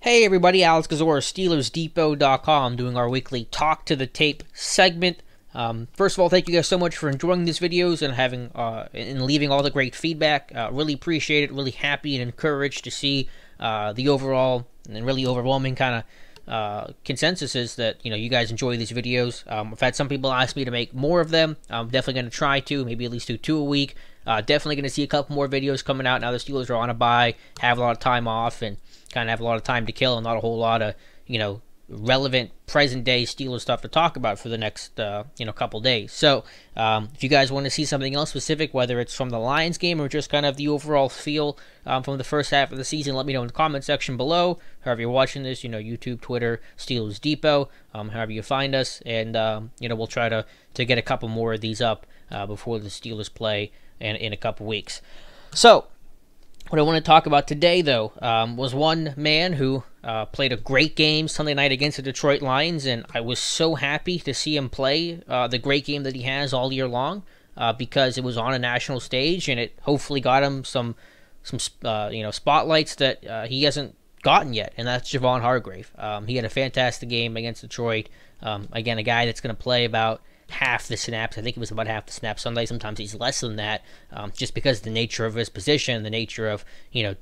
Hey everybody, Alex Kozora, SteelersDepot.com, doing our weekly Talk to the Tape segment. First of all, thank you guys so much for enjoying these videos and and leaving all the great feedback. Really appreciate it. Really happy and encouraged to see the overall and really overwhelming kind of consensus is that you guys enjoy these videos. I've had some people ask me to make more of them. I'm definitely going to try to, maybe at least do 2 a week. Definitely going to see a couple more videos coming out now the Steelers are on a bye, have a lot of time off, and kind of have a lot of time to kill and not a whole lot of, relevant present-day Steelers stuff to talk about for the next, couple days. So, if you guys want to see something else specific, whether it's from the Lions game or just kind of the overall feel from the first half of the season, let me know in the comment section below. However you're watching this, YouTube, Twitter, Steelers Depot, however you find us, and, we'll try to get a couple more of these up before the Steelers play in a couple weeks. So, what I want to talk about today, though, was one man who played a great game Sunday night against the Detroit Lions, and I was so happy to see him play the great game that he has all year long because it was on a national stage, and it hopefully got him some spotlights that he hasn't gotten yet, and that's Javon Hargrave. He had a fantastic game against Detroit. Again, a guy that's going to play about half the snaps. I think it was about half the snaps Sunday. Sometimes he's less than that, just because of the nature of his position, the nature of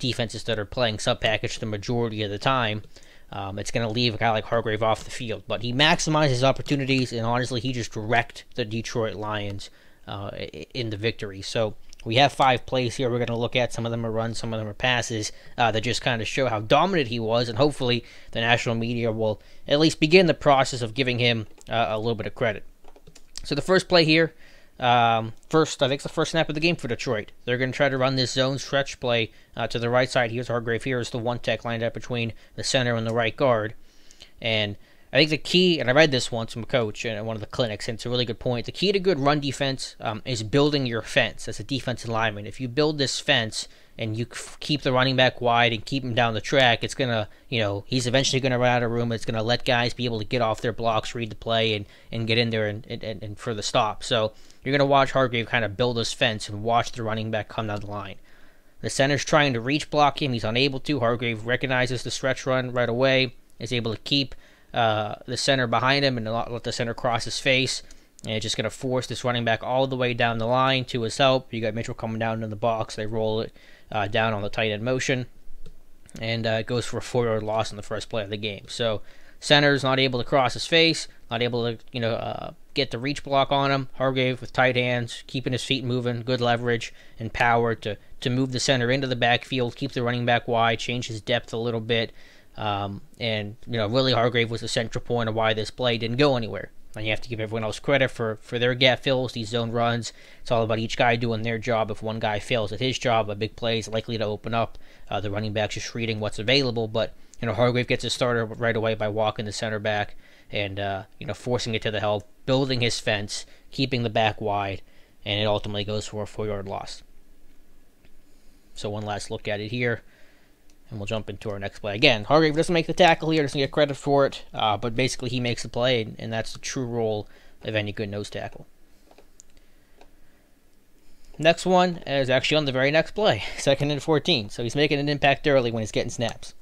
defenses that are playing sub-package the majority of the time. It's going to leave a guy like Hargrave off the field, but he maximized his opportunities, and honestly, he just wrecked the Detroit Lions in the victory. So we have 5 plays here we're going to look at. Some of them are runs, some of them are passes that just kind of show how dominant he was, and hopefully the national media will at least begin the process of giving him a little bit of credit. So the first play here, I think it's the first snap of the game for Detroit. They're going to try to run this zone stretch play to the right side. Here's Hargrave. Here is the one tech lined up between the center and the right guard. And I think the key, and I read this once from a coach in one of the clinics, and it's a really good point. The key to good run defense is building your fence as a defensive lineman. If you build this fence and you keep the running back wide and keep him down the track, it's going to, he's eventually going to run out of room. It's going to let guys be able to get off their blocks, read the play, and get in there and for the stop. So you're going to watch Hargrave kind of build this fence and watch the running back come down the line. The center's trying to reach block him. He's unable to. Hargrave recognizes the stretch run right away, is able to keep the center behind him and not let the center cross his face. And it's just going to force this running back all the way down the line to his help. You got Mitchell coming down in the box. They roll it down on the tight end motion. And it goes for a 4-yard loss in the first play of the game. So center's not able to cross his face, not able to get the reach block on him. Hargrave with tight hands, keeping his feet moving, good leverage and power to move the center into the backfield, keep the running back wide, change his depth a little bit. And really Hargrave was the central point of why this play didn't go anywhere. And you have to give everyone else credit for their gap fills, these zone runs. It's all about each guy doing their job. If one guy fails at his job, a big play is likely to open up. The running back's just reading what's available. But Hargrave gets his starter right away by walking the center back and forcing it to the help, building his fence, keeping the back wide, and it ultimately goes for a 4-yard loss. So one last look at it here. And we'll jump into our next play. Again, Hargrave doesn't make the tackle here, doesn't get credit for it, but basically he makes the play, and that's the true role of any good nose tackle. Next one is actually on the very next play, 2nd and 14. So he's making an impact early when he's getting snaps.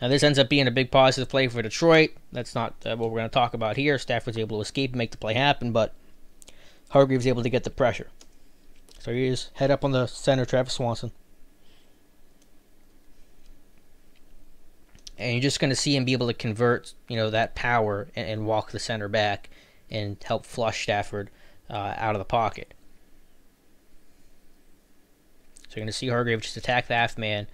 Now this ends up being a big positive play for Detroit. That's not what we're going to talk about here. Stafford's able to escape and make the play happen, but Hargrave's able to get the pressure. So here's head up on the center, Travis Swanson. And you're just going to see him be able to convert, that power and walk the center back and help flush Stafford out of the pocket. So you're going to see Hargrave just attack the half man,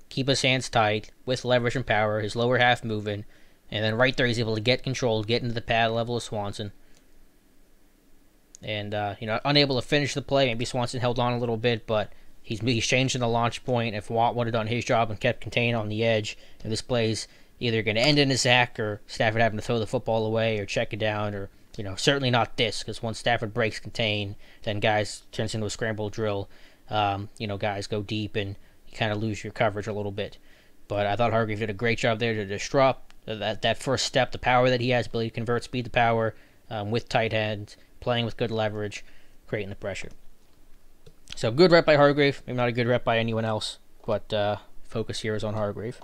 keep his hands tight with leverage and power, his lower half moving, and then right there he's able to get control, get into the pad level of Swanson. And, unable to finish the play. Maybe Swanson held on a little bit, but he's changing the launch point. If Watt would have done his job and kept contained on the edge, and this play's either going to end in a sack or Stafford having to throw the football away or check it down, or certainly not this, because once Stafford breaks contain, then guys turns into a scramble drill. Guys go deep and you kind of lose your coverage a little bit. But I thought Hargrave did a great job there to disrupt that first step, the power that he has, ability to convert speed to power with tight ends, playing with good leverage, creating the pressure. So good rep by Hargrave. Maybe not a good rep by anyone else, but focus here is on Hargrave.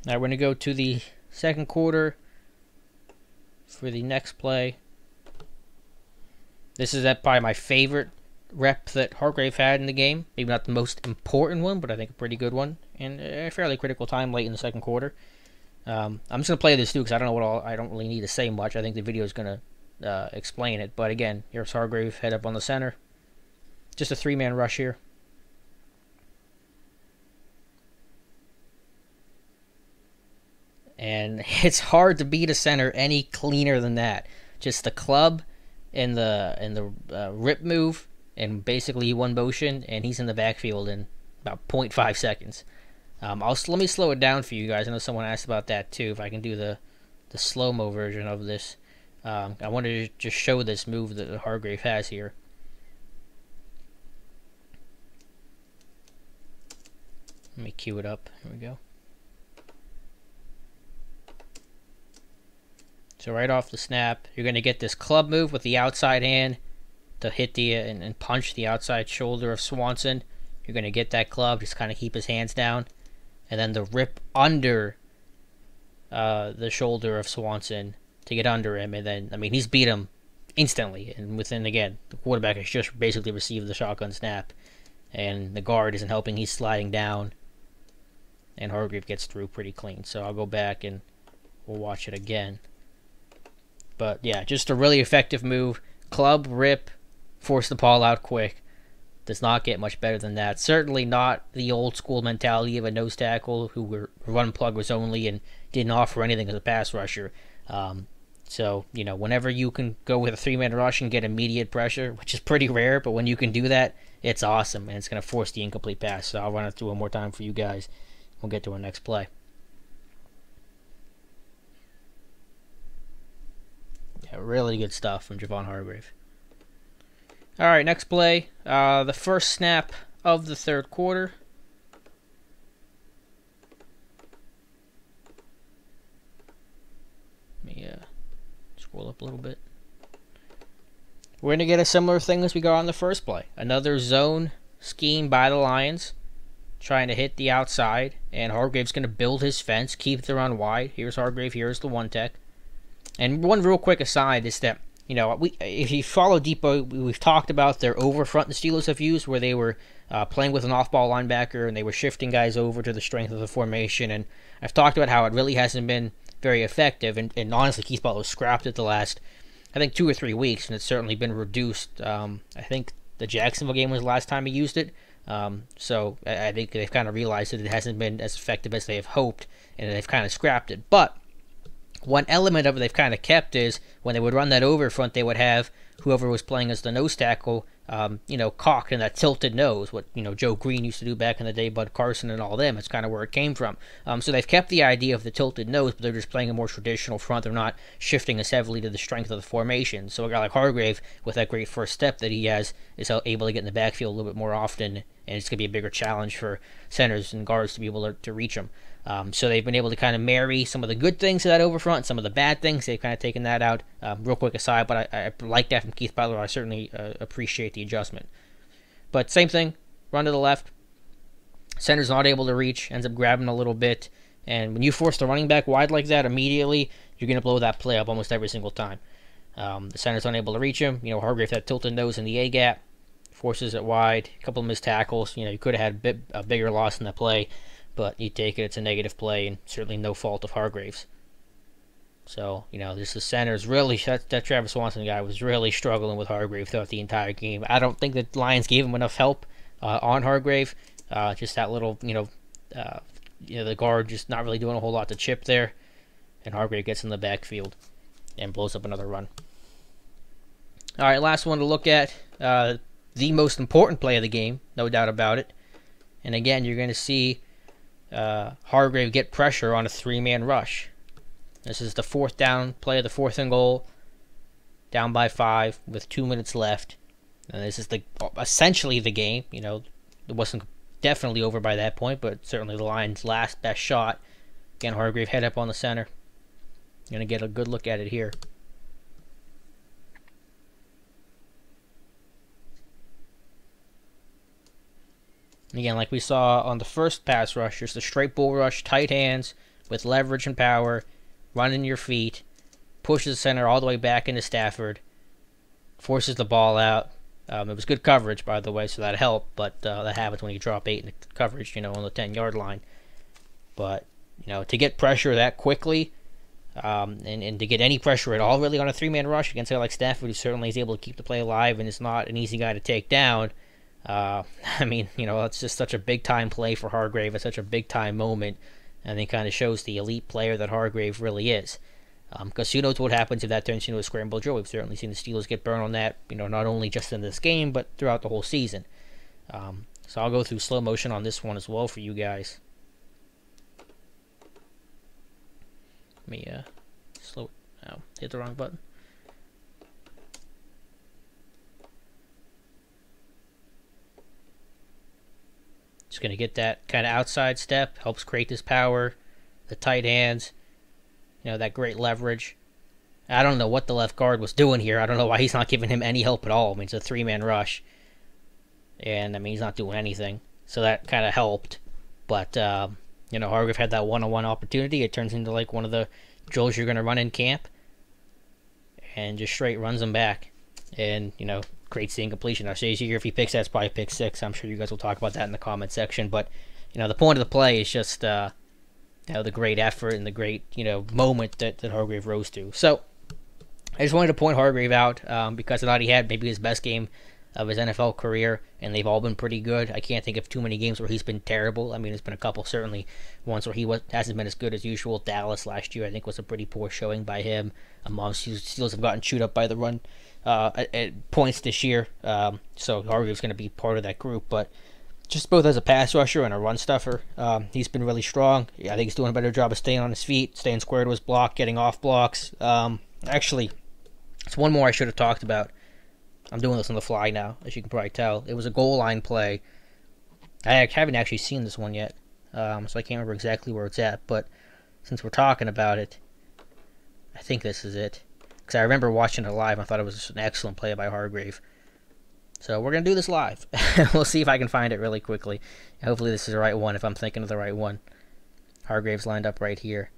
Now we're going to go to the second quarter for the next play. This is probably my favorite rep that Hargrave had in the game. Maybe not the most important one, but I think a pretty good one. And a fairly critical time late in the second quarter. I'm just going to play this too because I don't know what all. I don't really need to say much. I think the video is going to explain it. But again, here's Hargrave head up on the center. Just a 3-man rush here. And it's hard to beat a center any cleaner than that. Just the club and the rip move, and basically one motion, and he's in the backfield in about 0.5 seconds. Let me slow it down for you guys. I know someone asked about that too. If I can do the slow-mo version of this, I wanted to just show this move that Hargrave has here. Let me cue it up. Here we go. So right off the snap, you're going to get this club move with the outside hand to hit the and punch the outside shoulder of Swanson. You're going to get that club, just kind of keep his hands down. And then the rip under the shoulder of Swanson to get under him. And then, I mean, he's beat him instantly. And within, again, the quarterback has just basically received the shotgun snap. And the guard isn't helping. He's sliding down. And Hargrave gets through pretty clean. So I'll go back and we'll watch it again. But yeah, just a really effective move. Club, rip, force the ball out quick. Does not get much better than that. Certainly not the old school mentality of a nose tackle who run plug was only and didn't offer anything as a pass rusher. So, you know, whenever you can go with a 3-man rush and get immediate pressure, which is pretty rare, but when you can do that, it's awesome. And it's going to force the incomplete pass. So I'll run it through one more time for you guys. We'll get to our next play. Yeah, really good stuff from Javon Hargrave. All right, next play. The first snap of the third quarter. Let me scroll up a little bit. We're going to get a similar thing as we got on the first play. Another zone scheme by the Lions, trying to hit the outside, and Hargrave's going to build his fence, keep the run wide. Here's Hargrave, here's the one tech. And one real quick aside is that, you know, if you follow Depot, we've talked about their over front the Steelers have used, where they were playing with an off-ball linebacker and they were shifting guys over to the strength of the formation. And I've talked about how it really hasn't been very effective. And honestly, Keith Butler scrapped it the last, I think, 2 or 3 weeks, and it's certainly been reduced. I think the Jacksonville game was the last time he used it. So I think they've kind of realized that it hasn't been as effective as they have hoped, and they've kind of scrapped it. But one element of it they've kind of kept is when they would run that over front, they would have whoever was playing as the nose tackle, cocked in that tilted nose, what, Joe Green used to do back in the day, Bud Carson and all them. That's kind of where it came from. So they've kept the idea of the tilted nose, but they're just playing a more traditional front. They're not shifting as heavily to the strength of the formation. So a guy like Hargrave, with that great first step that he has, is able to get in the backfield a little bit more often, and it's going to be a bigger challenge for centers and guards to be able to reach him. So they've been able to kind of marry some of the good things to that over front, some of the bad things. They've kind of taken that out. Real quick aside, but I like that from Keith Butler. I certainly appreciate the adjustment. But same thing, run to the left. Center's not able to reach, ends up grabbing a little bit. And when you force the running back wide like that immediately, you're going to blow that play up almost every single time. The center's unable to reach him. Hargrave had tilted nose in the A-gap, forces it wide, a couple of missed tackles. You could have had a bigger loss in the play. But you take it, it's a negative play, and certainly no fault of Hargrave's. So, this is center's really, that Travis Swanson guy was really struggling with Hargrave throughout the entire game. I don't think the Lions gave him enough help on Hargrave. Just that little, the guard just not really doing a whole lot to chip there. And Hargrave gets in the backfield and blows up another run. All right, last one to look at. The most important play of the game, no doubt about it. And again, you're going to see Hargrave get pressure on a 3-man rush. This is the 4th down play of the 4th and goal, down by 5 with 2 minutes left. And this is essentially the game. It wasn't definitely over by that point, but certainly the Lions' last best shot. Again, Hargrave head up on the center. Going to get a good look at it here. Again, like we saw on the first pass rush, just a straight bull rush, tight hands with leverage and power, running your feet, pushes the center all the way back into Stafford, forces the ball out. It was good coverage, by the way, so that helped, but that happens when you drop 8 in the coverage, on the 10-yard line. But, to get pressure that quickly, and to get any pressure at all, really, on a 3-man rush against a guy like Stafford, who certainly is able to keep the play alive and is not an easy guy to take down, it's just such a big-time play for Hargrave. It's such a big-time moment, and it kind of shows the elite player that Hargrave really is. Because who knows what happens if that turns into a scramble drill. We've certainly seen the Steelers get burned on that, not only just in this game, but throughout the whole season. So I'll go through slow motion on this one as well for you guys. Let me slow. Oh, hit the wrong button. Just going to get that kind of outside step. Helps create this power. The tight hands. That great leverage. I don't know what the left guard was doing here. I don't know why he's not giving him any help at all. It's a 3-man rush. And, he's not doing anything. So that kind of helped. But, Hargrave had that one-on-one opportunity. It turns into, one of the drills you're going to run in camp. And just straight runs him back. And, creates the incompletion. Now, say here, if he picks that, it's probably pick 6. I'm sure you guys will talk about that in the comment section. But, the point of the play is just... the great effort and the great, moment that Hargrave rose to. So, I just wanted to point Hargrave out because I thought he had maybe his best game of his NFL career, and they've all been pretty good. I can't think of too many games where he's been terrible. There's been a couple, certainly, ones where he hasn't been as good as usual. Dallas last year, I think, was a pretty poor showing by him. Steelers have gotten chewed up by the run at points this year, so Hargrave's going to be part of that group, but just both as a pass rusher and a run stuffer, he's been really strong. I think he's doing a better job of staying on his feet, staying square to his block, getting off blocks. Actually, it's one more I should have talked about. I'm doing this on the fly now, as you can probably tell. It was a goal line play. I haven't actually seen this one yet, so I can't remember exactly where it's at. But since we're talking about it, I think this is it. Because I remember watching it live, and I thought it was just an excellent play by Hargrave. So we're going to do this live. We'll see if I can find it really quickly. Hopefully this is the right one, if I'm thinking of the right one. Hargrave's lined up right here.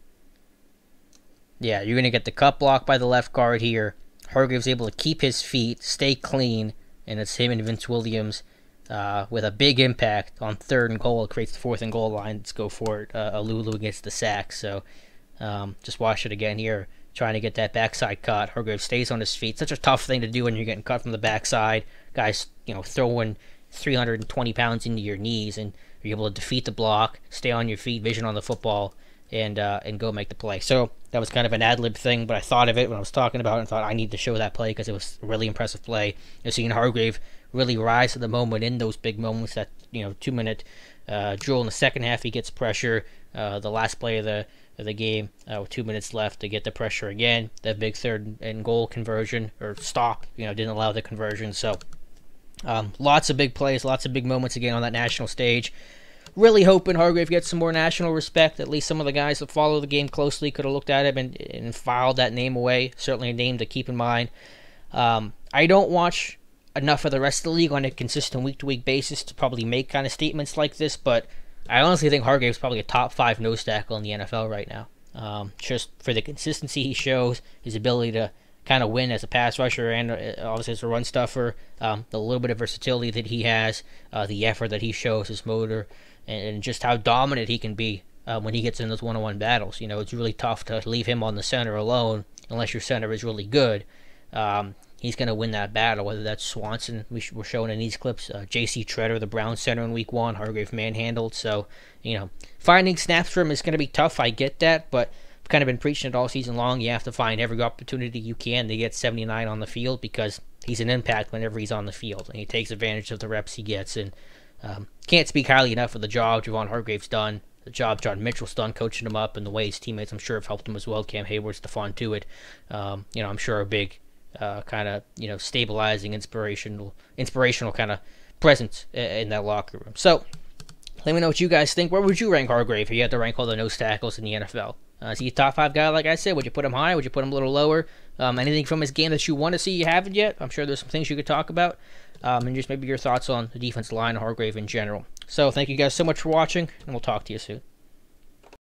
Yeah, you're going to get the cut block by the left guard here. Hargrave's able to keep his feet, stay clean, and it's him and Vince Williams with a big impact on 3rd and goal. It creates the 4th and goal line. Let's go for it. Alulu gets the sack. So just watch it again here. Trying to get that backside cut. Hargrave stays on his feet. Such a tough thing to do when you're getting cut from the backside. Guys, throwing 320 pounds into your knees, and you're able to defeat the block, stay on your feet, vision on the football, and go make the play. So that was kind of an ad-lib thing, but I thought of it when I was talking about it and thought I need to show that play because it was a really impressive play. You're seeing Hargrave really rise to the moment in those big moments. That 2-minute drill in the second half, he gets pressure. The last play of the game with 2 minutes left to get the pressure again. That big 3rd and goal conversion or stop, didn't allow the conversion. So lots of big plays, lots of big moments again on that national stage. Really hoping Hargrave gets some more national respect. At least some of the guys that follow the game closely could have looked at him and filed that name away. Certainly a name to keep in mind. I don't watch enough of the rest of the league on a consistent week-to-week basis to probably make kind of statements like this, but I honestly think Hargrave's probably a top 5 nose tackle in the NFL right now. Just for the consistency he shows, his ability to kind of win as a pass rusher and obviously as a run stuffer, the little bit of versatility that he has, the effort that he shows, his motor, and just how dominant he can be when he gets in those one-on-one battles. It's really tough to leave him on the center alone unless your center is really good. He's going to win that battle, whether that's Swanson, we're showing in these clips, J.C. Treader, the Brown center in week 1, Hargrave manhandled. So, finding snaps for him is going to be tough. I get that, but I've kind of been preaching it all season long. You have to find every opportunity you can to get 79 on the field because he's an impact whenever he's on the field, and he takes advantage of the reps he gets. And can't speak highly enough of the job Javon Hargrave's done, the job John Mitchell's done coaching him up, and the way his teammates, I'm sure, have helped him as well. Cam Hayward, Stephon Tuitt, I'm sure a big kind of stabilizing inspirational kind of presence in that locker room. So let me know what you guys think. Where would you rank Hargrave if you had to rank all the nose tackles in the NFL? Is he a top 5 guy, like I said? Would you put him high? Would you put him a little lower? Anything from his game that you want to see you haven't yet? I'm sure there's some things you could talk about. and just maybe your thoughts on the defensive line, Hargrave in general. So thank you guys so much for watching, and we'll talk to you soon.